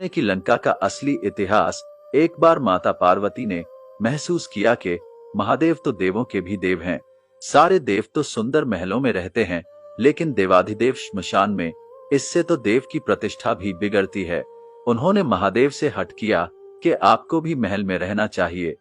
कि लंका का असली इतिहास। एक बार माता पार्वती ने महसूस किया कि महादेव तो देवों के भी देव हैं। सारे देव तो सुंदर महलों में रहते हैं, लेकिन देवाधिदेव श्मशान में। इससे तो देव की प्रतिष्ठा भी बिगड़ती है। उन्होंने महादेव से हट किया कि आपको भी महल में रहना चाहिए।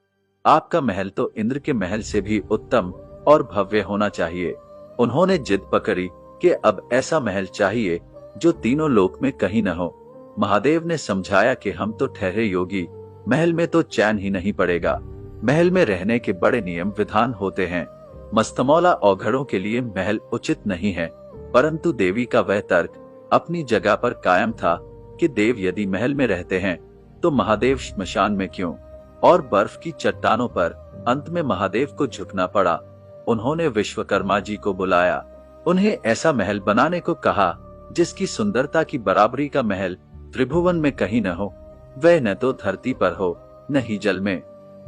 आपका महल तो इंद्र के महल से भी उत्तम और भव्य होना चाहिए। उन्होंने जिद पकड़ी कि अब ऐसा महल चाहिए जो तीनों लोक में कहीं न हो। महादेव ने समझाया कि हम तो ठहरे योगी, महल में तो चैन ही नहीं पड़ेगा। महल में रहने के बड़े नियम विधान होते हैं। मस्तमौला औघड़ों के लिए महल उचित नहीं है। परंतु देवी का वह तर्क अपनी जगह पर कायम था कि देव यदि महल में रहते हैं तो महादेव श्मशान में क्यों। और बर्फ की चट्टानों पर अंत में महादेव को झुकना पड़ा। उन्होंने विश्वकर्मा जी को बुलाया, उन्हें ऐसा महल बनाने को कहा जिसकी सुंदरता की बराबरी का महल त्रिभुवन में कहीं न हो, वह न तो धरती पर हो न ही जल में।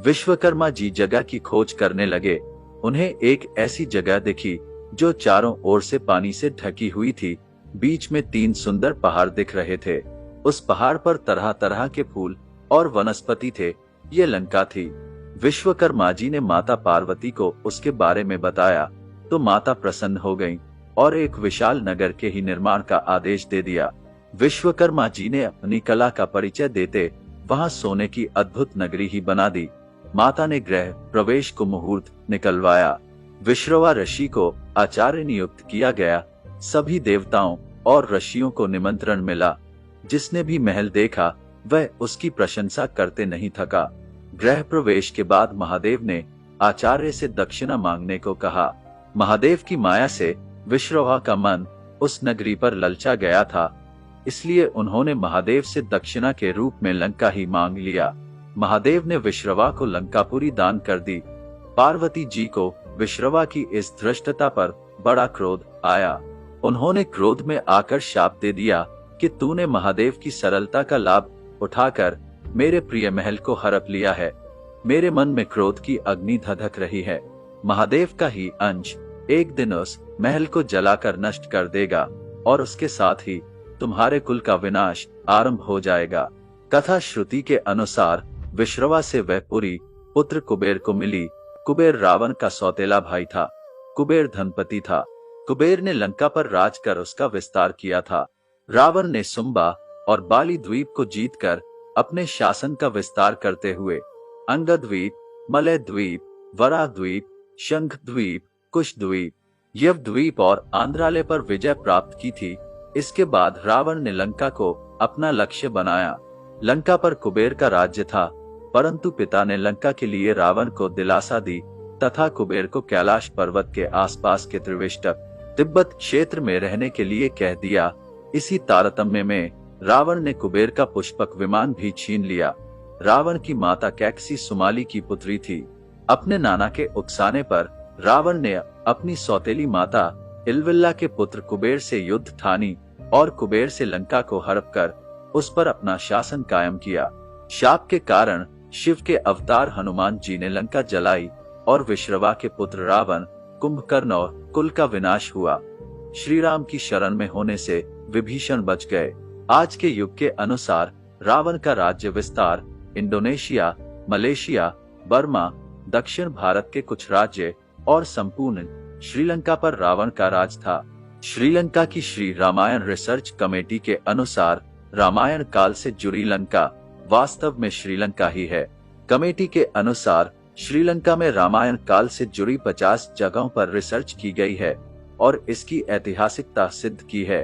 विश्वकर्मा जी जगह की खोज करने लगे। उन्हें एक ऐसी जगह दिखी जो चारों ओर से पानी से ढकी हुई थी। बीच में 3 सुंदर पहाड़ दिख रहे थे। उस पहाड़ पर तरह तरह के फूल और वनस्पति थे। ये लंका थी। विश्वकर्मा जी ने माता पार्वती को उसके बारे में बताया तो माता प्रसन्न हो गईं और एक विशाल नगर के ही निर्माण का आदेश दे दिया। विश्वकर्मा जी ने अपनी कला का परिचय देते वहां सोने की अद्भुत नगरी ही बना दी। माता ने गृह प्रवेश को मुहूर्त निकलवाया। विश्रवा ऋषि को आचार्य नियुक्त किया गया। सभी देवताओं और ऋषियों को निमंत्रण मिला। जिसने भी महल देखा वह उसकी प्रशंसा करते नहीं थका। गृह प्रवेश के बाद महादेव ने आचार्य से दक्षिणा मांगने को कहा। महादेव की माया से विश्रवा का मन उस नगरी पर ललचा गया था, इसलिए उन्होंने महादेव से दक्षिणा के रूप में लंका ही मांग लिया। महादेव ने विश्रवा को लंकापुरी दान कर दी। पार्वती जी को विश्रवा की इस धृष्टता पर बड़ा क्रोध आया। उन्होंने क्रोध में आकर शाप दे दिया कि तूने महादेव की सरलता का लाभ उठाकर मेरे प्रिय महल को हड़प लिया है। मेरे मन में क्रोध की अग्नि धधक रही है। महादेव का ही अंश एक दिन उस महल को जलाकर नष्ट कर देगा और उसके साथ ही तुम्हारे कुल का विनाश आरंभ हो जाएगा। कथा श्रुति के अनुसार विश्रवा से वह पुरी पुत्र कुबेर को मिली। कुबेर रावण का सौतेला भाई था। कुबेर धनपति था। कुबेर ने लंका पर राज कर उसका विस्तार किया था। रावण ने सुम्बा और बाली द्वीप को जीतकर अपने शासन का विस्तार करते हुए अंगद द्वीप, मलय द्वीप, वराह द्वीप, शंख द्वीप, कुश द्वीप, यव द्वीप और आंध्रालय पर विजय प्राप्त की थी। इसके बाद रावण ने लंका को अपना लक्ष्य बनाया। लंका पर कुबेर का राज्य था, परंतु पिता ने लंका के लिए रावण को दिलासा दी तथा कुबेर को कैलाश पर्वत के आसपास के त्रिविष्टक तिब्बत क्षेत्र में रहने के लिए कह दिया। इसी तारतम्य में रावण ने कुबेर का पुष्पक विमान भी छीन लिया। रावण की माता कैकसी सुमाली की पुत्री थी। अपने नाना के उकसाने पर रावण ने अपनी सौतेली माता इलविल्ला के पुत्र कुबेर से युद्ध ठानी और कुबेर से लंका को हड़प कर उस पर अपना शासन कायम किया। शाप के कारण शिव के अवतार हनुमान जी ने लंका जलाई और विश्रवा के पुत्र रावण, कुंभकर्ण और कुल का विनाश हुआ। श्री राम की शरण में होने से विभीषण बच गए। आज के युग के अनुसार रावण का राज्य विस्तार इंडोनेशिया, मलेशिया, बर्मा, दक्षिण भारत के कुछ राज्य और संपूर्ण श्रीलंका पर रावण का राज था। श्रीलंका की श्री रामायण रिसर्च कमेटी के अनुसार रामायण काल से जुड़ी लंका वास्तव में श्रीलंका ही है। कमेटी के अनुसार श्रीलंका में रामायण काल से जुड़ी 50 जगहों पर रिसर्च की गई है और इसकी ऐतिहासिकता सिद्ध की है।